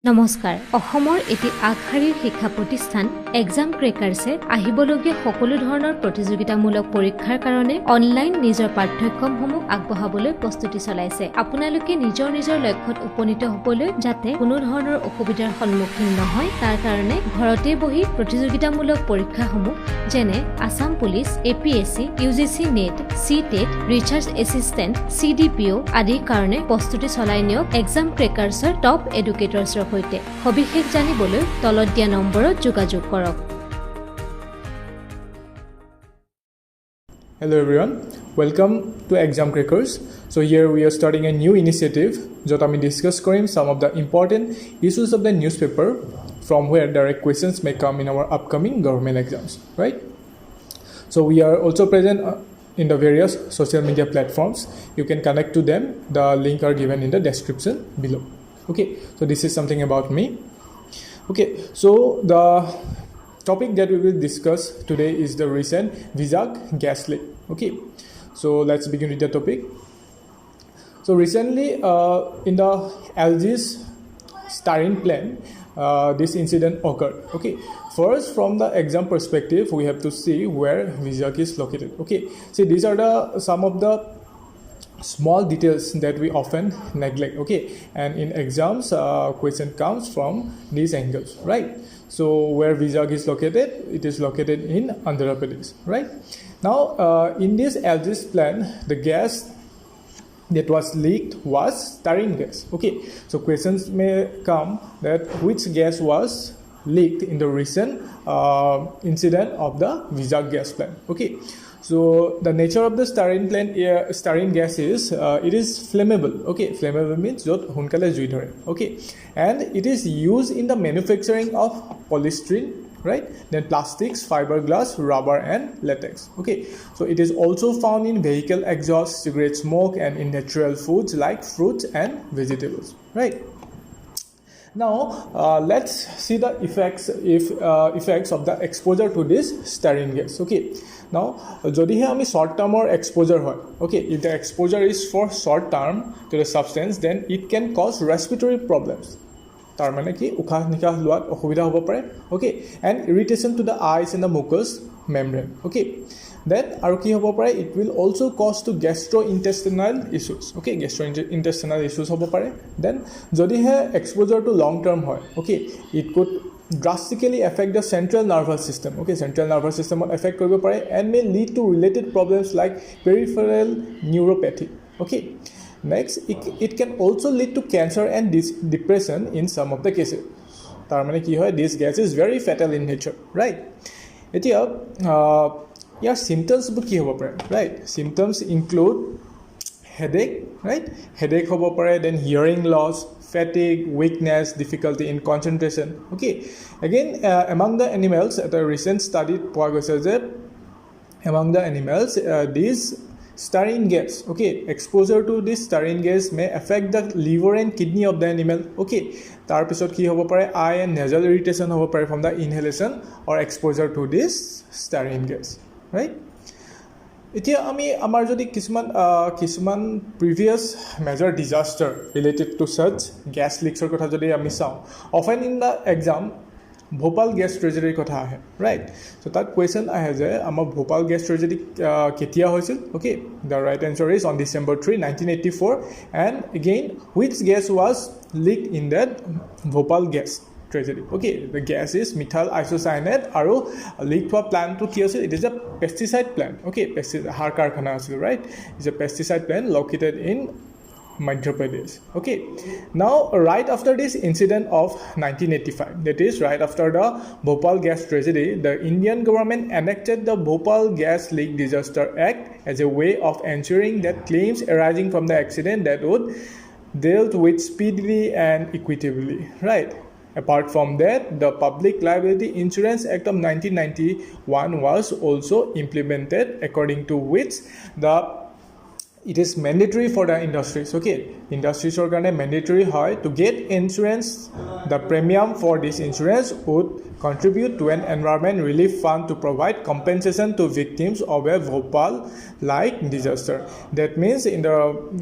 নমস্কাৰ অসমৰ এটি আগশাৰীৰ শিক্ষা প্ৰতিষ্ঠান এক্সাম ক্ৰেকাৰ্ছে আহিবলগীয়া সকলো ধৰণৰ প্ৰতিযোগিতামূলক পৰীক্ষাৰ কাৰণে অনলাইন নিজৰ পাঠ্যক্ৰমসমূহ আগবঢ়াবলৈ প্ৰস্তুতি চলাইছে। আপোনালোকে নিজৰ লক্ষ্যত উপনীত হ'বলৈ যাতে কোনো ধৰণৰ অসুবিধাৰ সন্মুখীন নহয় তাৰ কাৰণে ঘৰতে বহি প্ৰতিযোগিতামূলক পৰীক্ষাসমূহ যেনে Assam police, APSC, UGC net, CTET, research assistant, CDPO আদিৰ কাৰণে প্ৰস্তুতি চলাই নিয়ক এক্সাম ক্ৰেকাৰ্ছৰ টপ এডুকেটৰ্ছৰ সৈতে। সবিশেষ জানিবলৈ তলত দিয়া নম্বৰত যোগাযোগ কৰক। Hello everyone, welcome to Exam Crackers. So here we are starting a new initiative jot ami discuss korim some of the important issues of the newspaper from where direct questions may come in our upcoming government exams, right? So we are also present in the various social media platforms. You can connect to them. The link are given in the description below. Okay, so this is something about me. Okay, so the topic that we will discuss today is the recent Vizag gas leak. Okay, so let's begin with the topic. So recently in the LG's styrene plant, this incident occurred. Okay, first from the exam perspective we have to see where Vizag is located. Okay, see these are some of the small details that we often neglect. Okay, and in exams question comes from these angles, right? So where Vizag is located, it is located in Andhra Pradesh, right? Now in this LG's plant, the gas that was leaked was styrene gas. Okay, so questions may come that which gas was leaked in the recent incident of the Vizag gas plant. Okay, so the nature of the styrene gas is it is flammable. Okay, flammable means jot hunkale jui dhore. Okay, and it is used in the manufacturing of polystyrene, right? Then plastics, fiberglass, rubber and latex. Okay, so it is also found in vehicle exhaust, cigarette smoke and in natural foods like fruits and vegetables, right? Now let's see the effects of the exposure to this styrene gas. Okay, now jodihe ami short term or exposure hoy, okay, if the exposure is for short term to the substance, then it can cause respiratory problems. Tar mane ki ukah nikah luat okhubida hobo pare. Okay, and irritation to the eyes and the mucous membrane. Okay, then aru ki hobo pare, it will also cause to gastrointestinal issues. Okay, gastrointestinal issues hobo pare. Then jodi he exposure to long term hoy, okay, it could drastically affect the central nervous system. Okay, central nervous system affect koribo pare and may lead to related problems like peripheral neuropathy. Okay, next it can also lead to cancer and depression in some of the cases. Tar mane ki hoy, this gas is very fatal in nature, right? Etia your symptoms ki hobo pare, right? Symptoms include headache, right? Headache hobo pare, then hearing loss, fatigue, weakness, difficulty in concentration. Okay, again among the animals, at a recent study poa goise je among the animals these styrene gas, okay, exposure to this styrene gas may affect the liver and kidney of the animal. Okay, tar pisot ki hobo pare, eye and nasal irritation hobo pare from the inhalation or exposure to this styrene gas, right? এতিয়া আমি আমাৰ যদি কিছুমান previous major disaster related to such gas লিকছৰ কথা যদি আমি চাওঁ, often in the exam Bhopal gas ট্ৰেজেডিৰ কথা আহে, ৰাইট? চ' তাত কুৱেশ্যন আহে যে আমাৰ ভোপাল গেছ ট্ৰেজেডি কেতিয়া হৈছিল? Okay, the right answer is on December 3, 1984, and again which gas was leaked in that Bhopal gas tragedy. Okay, the gas is methyl isocyanate aru leaked to a plant to kill it is a pesticide plant. Okay, har karkhana asil, right? It's a pesticide plant located in Madhya Pradesh. Okay, now right after this incident of 1985, that is right after the Bhopal gas tragedy, the Indian government enacted the Bhopal Gas Leak Disaster Act as a way of ensuring that claims arising from the accident that would dealt with speedily and equitably, right? Apart from that, the Public Liability Insurance Act of 1991 was also implemented, according to which it is mandatory for the industries. Okay, industries are mandatory to get insurance the premium for this insurance would contribute to an environment relief fund to provide compensation to victims of a Bhopal-like disaster. That means in the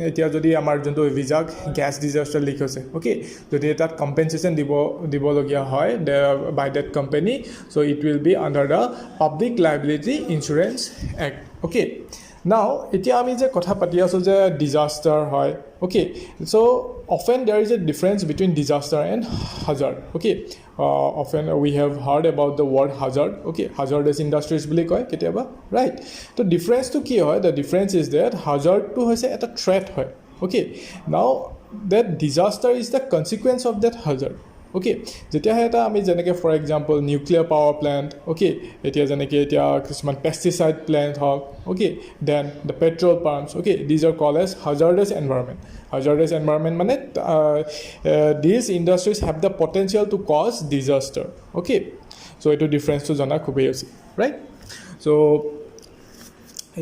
etia jodi amar jonto Vizag gas disaster leak hoise, okay, jodi eta compensation dibologia hoy by that company, so it will be under the Public Liability Insurance Act. Okay, now etia ami je kotha pati aso je disaster hoy, okay, so often there is a difference between disaster and hazard. Okay, often we have heard about the word hazard. Okay, hazardous industries boli koy ketiaba, right? So difference to ki hoy, the difference is that hazard to hoise eta threat hoy. Okay, now that disaster is the consequence of that hazard. Okay, jetia eta ami jeneke for example nuclear power plant, okay, etia jeneke etia kisman pesticide plant hok, okay, then the petrol pumps, okay, these are called as hazardous environment. Hazardous environment mane these industries have the potential to cause disaster. Okay, so eto difference to jana khubei ase, right? So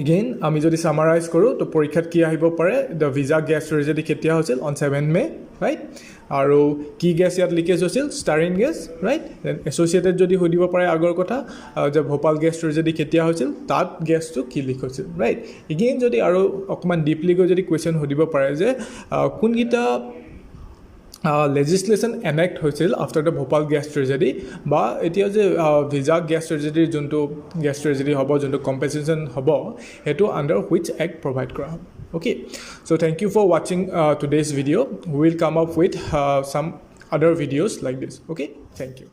again আমি যদি সামাৰাইজ কৰো তো পৰীক্ষাত কি আহিব পাৰে, the Vizag gas tragedy কেতিয়া হৈছিল on 7 May, right? আৰু কি গ্যাস ইয়াত লিকেজ হৈছিল, স্টাৰিন গেছ, ৰাইট? দেন এছ'চিয়েটেড যদি সুধিব পাৰে আগৰ কথা যে ভোপাল গেছ ট্ৰেজেডি কেতিয়া হৈছিল, তাত গেছটো কি লিক হৈছিল, ৰাইট? এগেইন যদি আৰু অকণমান ডিপলি গৈ যদি কুৱেশ্যন সুধিব পাৰে যে কোনকেইটা legislation enact হৈছিল after the Bhopal gas tragedy বা এতিয়া যে Vizag gas tragedy যোনটো gas tragedy হ'ব, যোনটো compensation হ'ব, হেতু under which act provide কৰা হ'ব. Okay, so thank you for watching today's video. We will come up with some other videos like this. Okay, thank you.